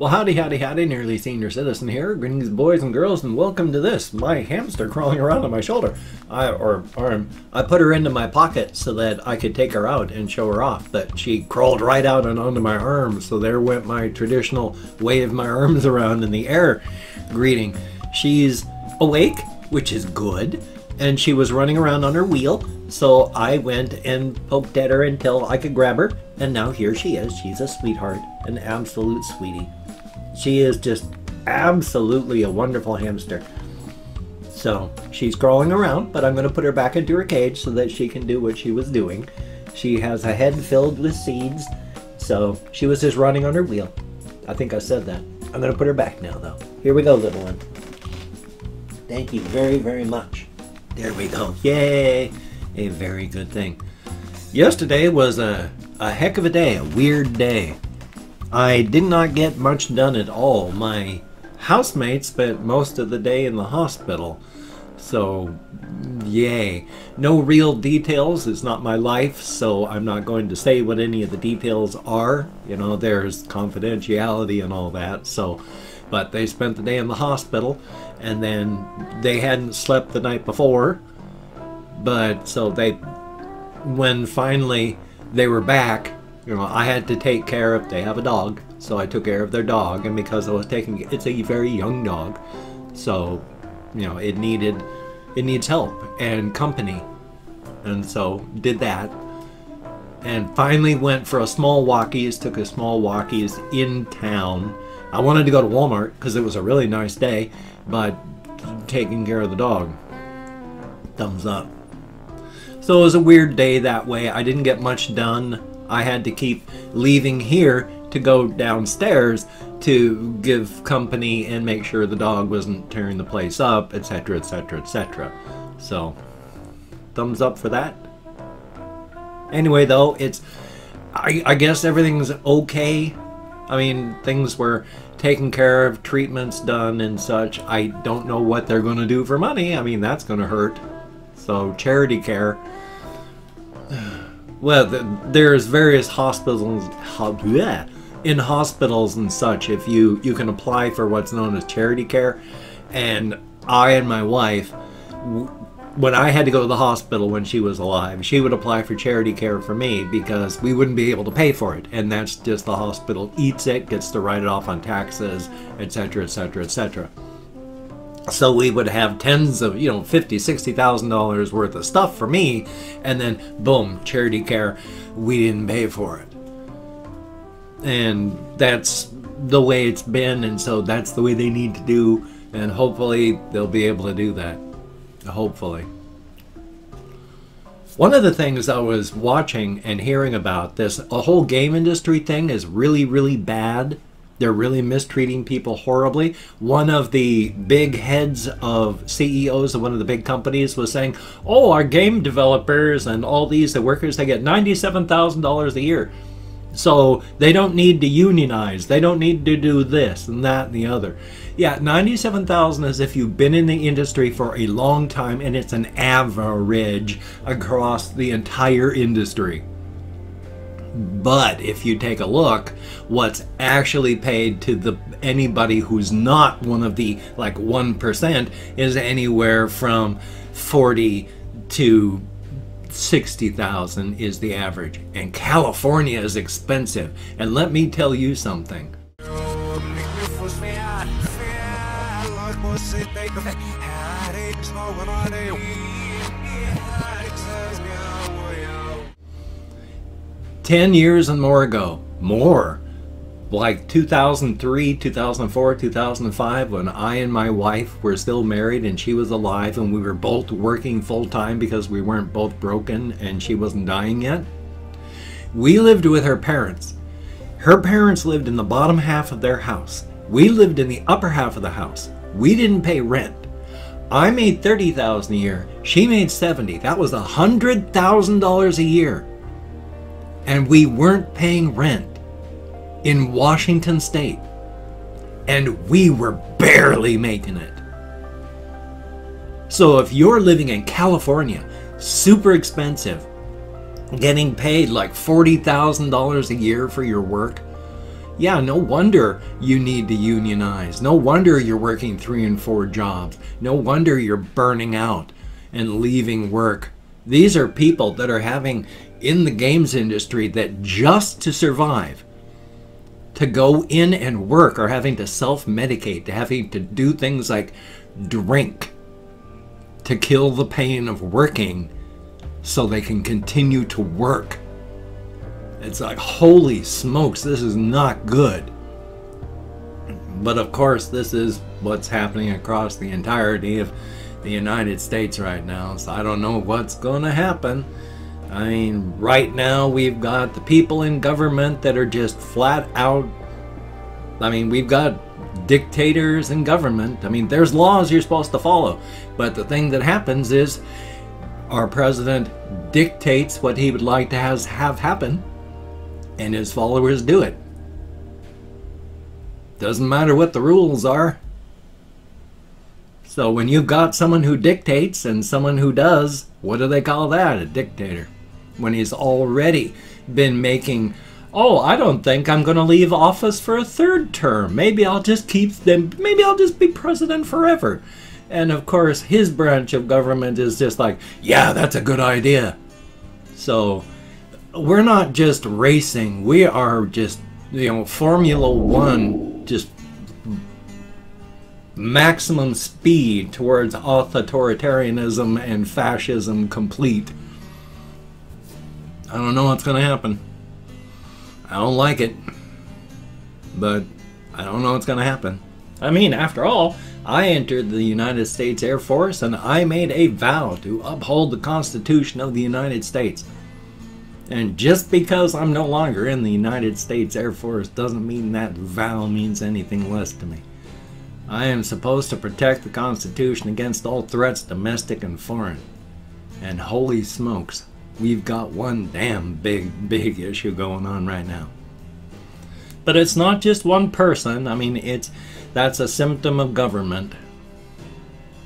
Well, howdy, howdy, howdy, nearly senior citizen here. Greetings, boys and girls, and welcome to this. My hamster crawling around on my shoulder, or arm. I put her into my pocket so that I could take her out and show her off, but she crawled right out and onto my arm, so there went my traditional wave my arms around in the air greeting. She's awake, which is good, and she was running around on her wheel, so I went and poked at her until I could grab her, and now here she is. She's a sweetheart, an absolute sweetie. She is just absolutely a wonderful hamster. So she's crawling around, but I'm going to put her back into her cage so that she can do what she was doing. She has a head filled with seeds, so she was just running on her wheel. I think I said that. I'm going to put her back now, though. Here we go, little one. Thank you very, very much. There we go. Yay! A very good thing. Yesterday was a heck of a day, a weird day. I did not get much done at all. My housemate spent most of the day in the hospital. So, yay. No real details. It's not my life, so I'm not going to say what any of the details are. You know, there's confidentiality and all that. So, but they spent the day in the hospital, and then they hadn't slept the night before. But so when finally they were back, you know, I had to take care of, they have a dog, so I took care of their dog, and because I was taking, it's a very young dog, so, you know, it needs help and company, and so did that, and finally went for a small walkies, took a small walkies in town. I wanted to go to Walmart because it was a really nice day, but taking care of the dog, thumbs up. So it was a weird day that way. I didn't get much done. I had to keep leaving here to go downstairs to give company and make sure the dog wasn't tearing the place up, etc., etc., etc. So, thumbs up for that. Anyway, though, I guess everything's okay. I mean, things were taken care of, treatments done and such. I don't know what they're going to do for money. I mean, that's going to hurt. So, charity care. Well, there's various hospitals, in hospitals and such, if you can apply for what's known as charity care. And I and my wife, when I had to go to the hospital when she was alive, she would apply for charity care for me because we wouldn't be able to pay for it. And that's just the hospital eats it, gets to write it off on taxes, etc., etc., etc. So we would have tens of, you know, $50,000, $60,000 worth of stuff for me, and then boom, charity care, we didn't pay for it. And that's the way it's been, and so that's the way they need to do, and hopefully they'll be able to do that. Hopefully. One of the things I was watching and hearing about, a whole game industry thing is really, really bad. They're really mistreating people horribly. One of the big heads of CEOs of one of the big companies was saying, oh, our game developers and all these, the workers, they get $97,000 a year. So they don't need to unionize. They don't need to do this and that and the other. Yeah, $97,000 is if you've been in the industry for a long time, and it's an average across the entire industry. But if you take a look, what's actually paid to anybody who's not one of the like 1% is anywhere from 40 to 60,000 is the average. And California is expensive. And let me tell you something. "10 years and more ago, like 2003, 2004, 2005, when I and my wife were still married and she was alive and we were both working full-time because we weren't both broken and she wasn't dying yet, we lived with her parents. Her parents lived in the bottom half of their house. We lived in the upper half of the house. We didn't pay rent. I made $30,000 a year. She made $70,000. That was $100,000 a year. And we weren't paying rent in Washington State. And we were barely making it. So if you're living in California, super expensive, getting paid like $40,000 a year for your work, Yeah, no wonder you need to unionize. No wonder you're working 3 and 4 jobs. No wonder you're burning out and leaving work. These are people that are having, in the games industry, that just to survive, to go in and work, are having to self-medicate, to having to do things like drink to kill the pain of working so they can continue to work. It's like, holy smokes, this is not good. But of course, this is what's happening across the entirety of the United States right now. So I don't know what's going to happen. I mean, right now we've got the people in government that are just flat out, I mean, we've got dictators in government. I mean, there's laws you're supposed to follow. But the thing that happens is our president dictates what he would like to have happen, and his followers do it. Doesn't matter what the rules are. So when you've got someone who dictates and someone who does, what do they call that? A dictator. When he's already been making, oh, I don't think I'm going to leave office for a 3rd term. Maybe I'll just maybe I'll just be president forever. And of course, his branch of government is just like, yeah, that's a good idea. So we're not just racing, we are just, Formula One, just maximum speed towards authoritarianism and fascism complete. I don't know what's going to happen. I don't like it, but I don't know what's going to happen. I mean, after all, I entered the United States Air Force and I made a vow to uphold the Constitution of the United States. And just because I'm no longer in the United States Air Force doesn't mean that vow means anything less to me. I am supposed to protect the Constitution against all threats, domestic and foreign. And holy smokes, we've got one damn big issue going on right now. But it's not just one person. I mean, that's a symptom of government.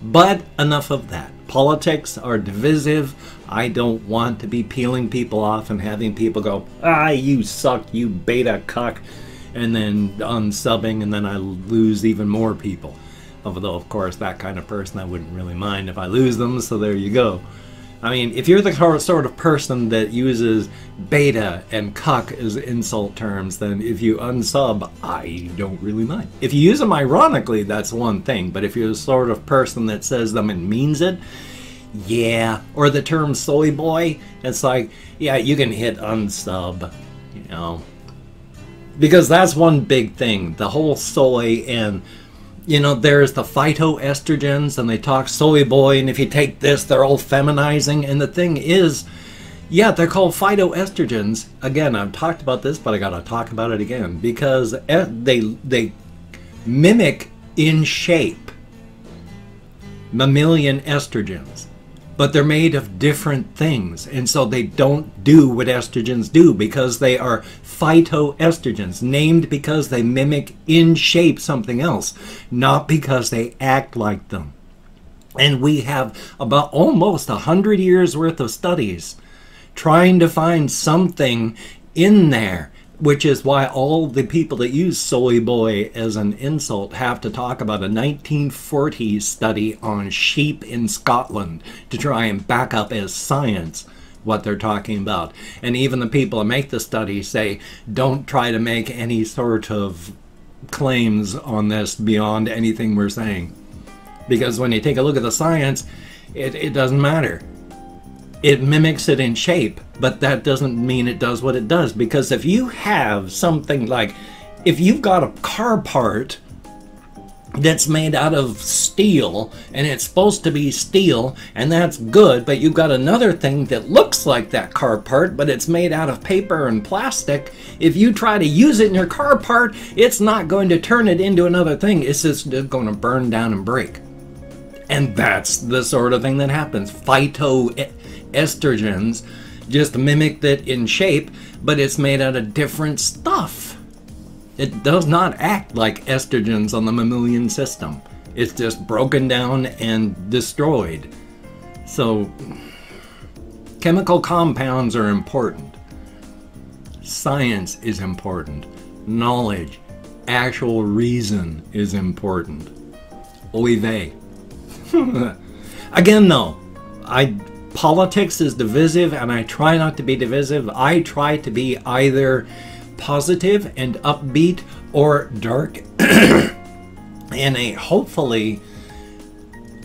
But enough of that. Politics are divisive. I don't want to be peeling people off and having people go, ah, you suck, you beta cuck, and then unsubbing, and then I lose even more people. Although, of course, that kind of person I wouldn't really mind if I lose them, so there you go. I mean, if you're the sort of person that uses beta and cuck as insult terms, then if you unsub, I don't really mind. If you use them ironically, that's one thing. But if you're the sort of person that says them and means it, yeah. Or the term soy boy, it's like, yeah, you can hit unsub, Because that's one big thing. The whole soy and... there's the phytoestrogens, and they talk soy boy, and if you take this, they're all feminizing. And the thing is, yeah, they're called phytoestrogens. Again, I've talked about this, but I gotta talk about it again, because they mimic in shape mammalian estrogens, but they're made of different things, and so they don't do what estrogens do, because they are phytoestrogens, named because they mimic in shape something else, not because they act like them. And we have about almost 100 years worth of studies trying to find something in there, which is why all the people that use soy boy as an insult have to talk about a 1940s study on sheep in Scotland to try and back up as science what they're talking about. And even the people that make the study say, don't try to make any sort of claims on this beyond anything we're saying. Because when you take a look at the science, it doesn't matter. It mimics it in shape, but that doesn't mean it does what it does. Because if you have something like, if you've got a car part that's made out of steel, and it's supposed to be steel, and that's good, but you've got another thing that looks like that car part, but it's made out of paper and plastic, if you try to use it in your car part, it's not going to turn it into another thing. It's just going to burn down and break. And that's the sort of thing that happens. Phytoestrogens just mimic that in shape, but it's made out of different stuff. It does not act like estrogens on the mammalian system. It's just broken down and destroyed. So, chemical compounds are important. Science is important. knowledge, actual reason is important. Oy vey. Again, though, politics is divisive, and I try not to be divisive. I try to be either positive and upbeat or dark in a hopefully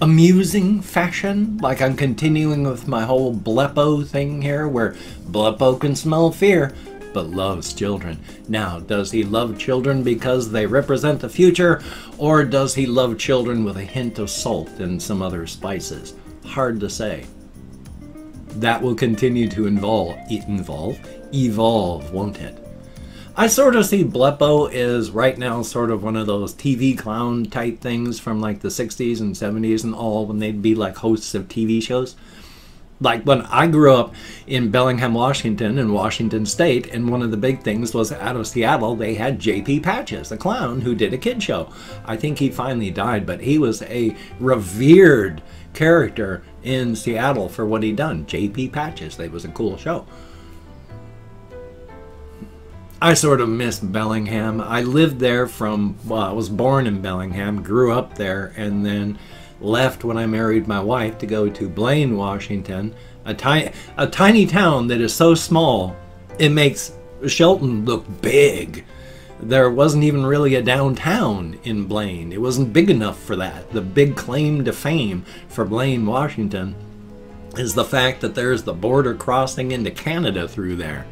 amusing fashion. Like I'm continuing with my whole Bleppo thing here, where Bleppo can smell fear but loves children. Now, does he love children because they represent the future, or does he love children with a hint of salt and some other spices? Hard to say. That will continue to evolve, won't it? I sort of see Bleppo as right now sort of one of those TV clown type things from like the 60s and 70s and all, when they'd be like hosts of TV shows. Like when I grew up in Bellingham, Washington, in Washington State, and one of the big things was out of Seattle, they had J.P. Patches, a clown who did a kid show. I think he finally died, but he was a revered character in Seattle for what he'd done. J.P. Patches, that was a cool show. I sort of miss Bellingham. I lived there well, I was born in Bellingham, grew up there, and then left when I married my wife to go to Blaine, Washington, a tiny town that is so small it makes Shelton look big. There wasn't even really a downtown in Blaine. It wasn't big enough for that. The big claim to fame for Blaine, Washington is the fact that there's the border crossing into Canada through there.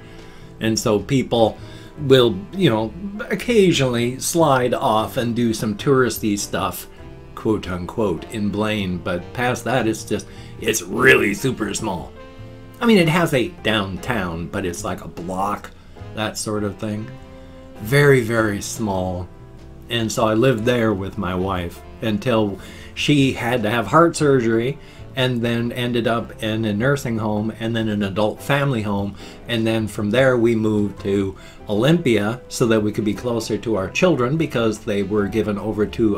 And so people will, you know, occasionally slide off and do some touristy stuff, quote unquote, in Blaine, but past that it's really super small. I mean, it has a downtown, but it's like a block, that sort of thing. Very, very small. And so I lived there with my wife until she had to have heart surgery, and then ended up in a nursing home and then an adult family home. And then from there we moved to Olympia so that we could be closer to our children, because they were given over to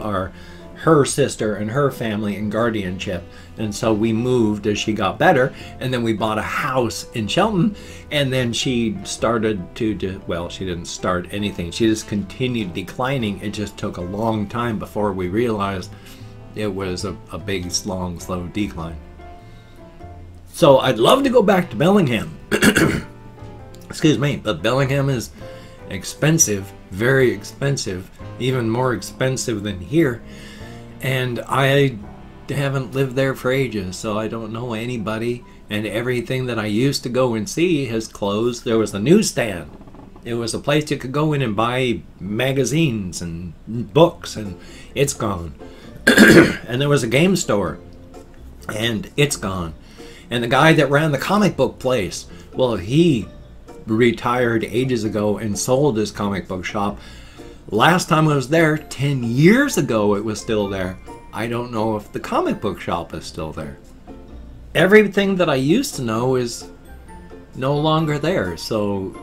her sister and her family in guardianship. And so we moved as she got better, and then we bought a house in Shelton, and then she started to well, she didn't start anything, she just continued declining. It just took a long time before we realized it was a big, long, slow decline. So I'd love to go back to Bellingham. Excuse me, but Bellingham is expensive, very expensive, even more expensive than here. And I haven't lived there for ages, so I don't know anybody. And everything that I used to go and see has closed. There was a newsstand. It was a place you could go in and buy magazines and books, and it's gone. And there was a game store, and it's gone. And the guy that ran the comic book place, well, he retired ages ago and sold his comic book shop. Last time I was there, 10 years ago, it was still there. I don't know if the comic book shop is still there. Everything that I used to know is no longer there, so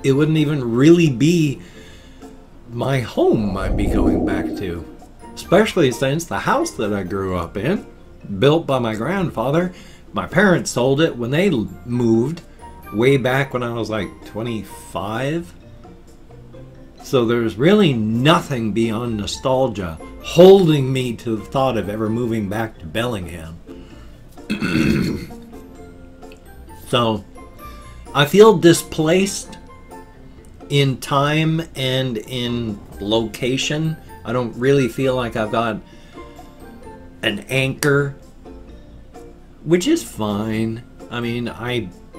it wouldn't even really be my home I'd be going back to. Especially since the house that I grew up in, built by my grandfather, my parents sold it when they moved way back when I was like 25. So there's really nothing beyond nostalgia holding me to the thought of ever moving back to Bellingham. So I feel displaced in time and in location. I don't really feel like I've got an anchor, which is fine. I mean,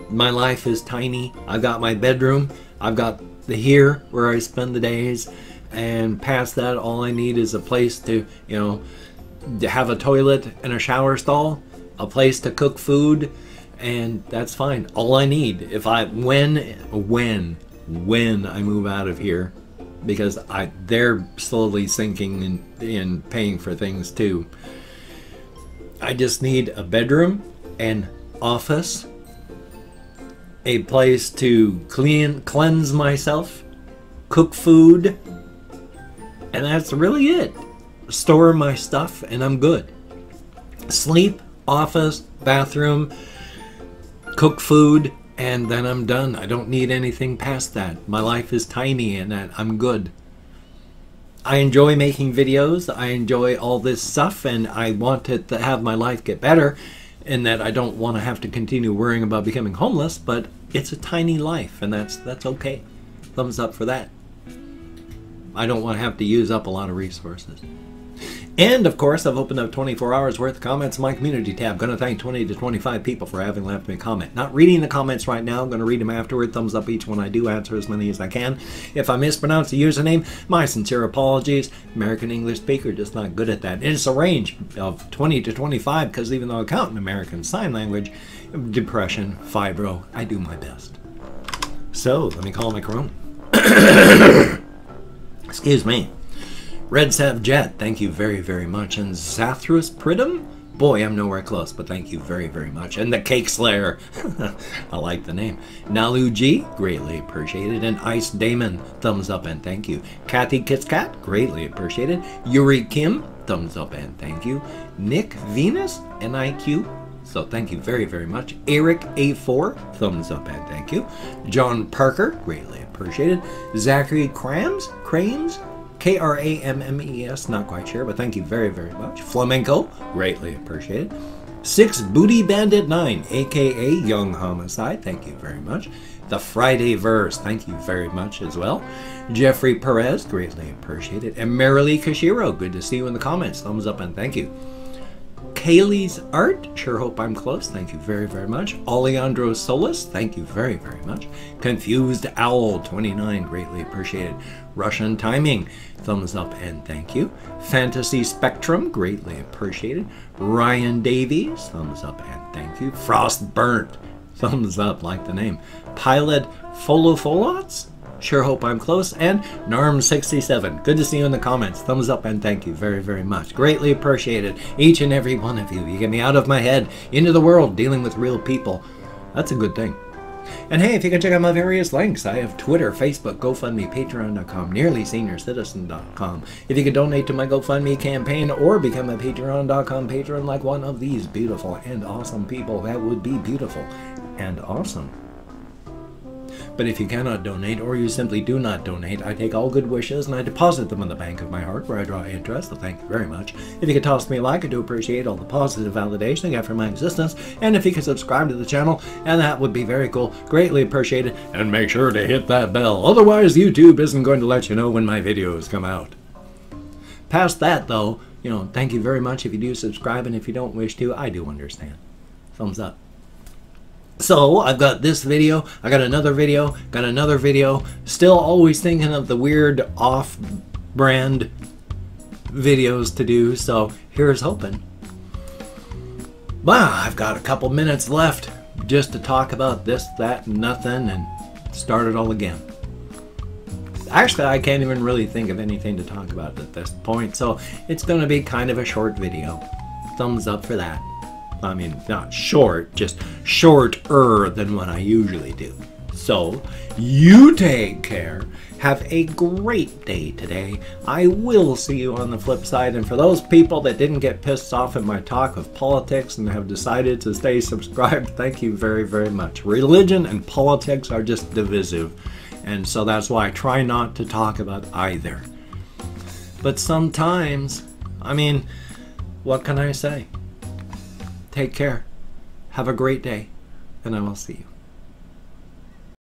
my life is tiny. I've got my bedroom. I've got the here where I spend the days, and past that, all I need is a place to, you know, to have a toilet and a shower stall, a place to cook food, and that's fine. All I need. If I when I move out of here, because they're slowly sinking and paying for things too. I just need a bedroom, an office, a place to cleanse myself, cook food, and that's really it. Store my stuff and I'm good. Sleep, office, bathroom, cook food, And then I'm done. I don't need anything past that. My life is tiny and that I'm good. I enjoy making videos. I enjoy all this stuff, and I want to have my life get better, and that I don't want to have to continue worrying about becoming homeless, but it's a tiny life, and that's okay. Thumbs up for that. I don't want to have to use up a lot of resources. And of course, I've opened up 24 hours worth of comments in my community tab. Going to thank 20 to 25 people for having left me a comment. Not reading the comments right now. I'm going to read them afterward. Thumbs up each one I do. Answer as many as I can. If I mispronounce the username, my sincere apologies. American English speaker, just not good at that. And it's a range of 20 to 25 because even though I count in American Sign Language, depression, fibro, I do my best. So, let me call my Corona. Excuse me. Red Sav Jet, thank you very, very much. And Zathrus Pridham? Boy, I'm nowhere close, but thank you very, very much. And the Cake Slayer, I like the name. Nalu G, greatly appreciated. And Ice Damon, thumbs up and thank you. Kathy Kitscat, greatly appreciated. Yuri Kim, thumbs up and thank you. Nick Venus, NIQ, so thank you very, very much. Eric A4, thumbs up and thank you. John Parker, greatly appreciated. Zachary Crames, K-R-A-M-M-E-S, not quite sure, but thank you very, very much. Flamenco, greatly appreciated. 6 Booty Bandit 9, aka Young Homicide, thank you very much. The Friday Verse, thank you very much as well. Jeffrey Perez, greatly appreciated. And Marilee Kashiro, good to see you in the comments. Thumbs up and thank you. Kaylee's Art, sure hope I'm close, thank you very, very much. Alejandro Solis, thank you very, very much. Confused Owl 29, greatly appreciated. Russian Timing, thumbs up and thank you. Fantasy Spectrum, greatly appreciated. Ryan Davies, thumbs up and thank you. Frost Burnt, thumbs up, like the name. Pilot Folofolots, sure hope I'm close. And Narm67, good to see you in the comments. Thumbs up and thank you very, very much. Greatly appreciated, each and every one of you. You get me out of my head, into the world, dealing with real people. That's a good thing. And hey, if you can check out my various links, I have Twitter, Facebook, GoFundMe, Patreon.com, NearlySeniorCitizen.com. If you could donate to my GoFundMe campaign or become a Patreon.com patron like one of these beautiful and awesome people, that would be beautiful and awesome. But if you cannot donate, or you simply do not donate, I take all good wishes and I deposit them in the bank of my heart where I draw interest, so thank you very much. If you could toss me a like, I do appreciate all the positive validation I get for my existence, and if you could subscribe to the channel, and that would be very cool, greatly appreciated, and make sure to hit that bell, otherwise YouTube isn't going to let you know when my videos come out. Past that though, thank you very much if you do subscribe, and if you don't wish to, I do understand. Thumbs up. So, I've got this video, I got another video, still always thinking of the weird off-brand videos to do, so here's hoping. Wow, I've got a couple minutes left just to talk about this, that, and nothing, and start it all again. Actually, I can't even really think of anything to talk about at this point, so it's going to be kind of a short video. Thumbs up for that. I mean, not short, just shorter than what I usually do. So, you take care. Have a great day today. I will see you on the flip side. And for those people that didn't get pissed off at my talk of politics and have decided to stay subscribed, thank you very, very much. Religion and politics are just divisive. And so that's why I try not to talk about either. But sometimes, I mean, what can I say? Take care. Have a great day, and I will see you.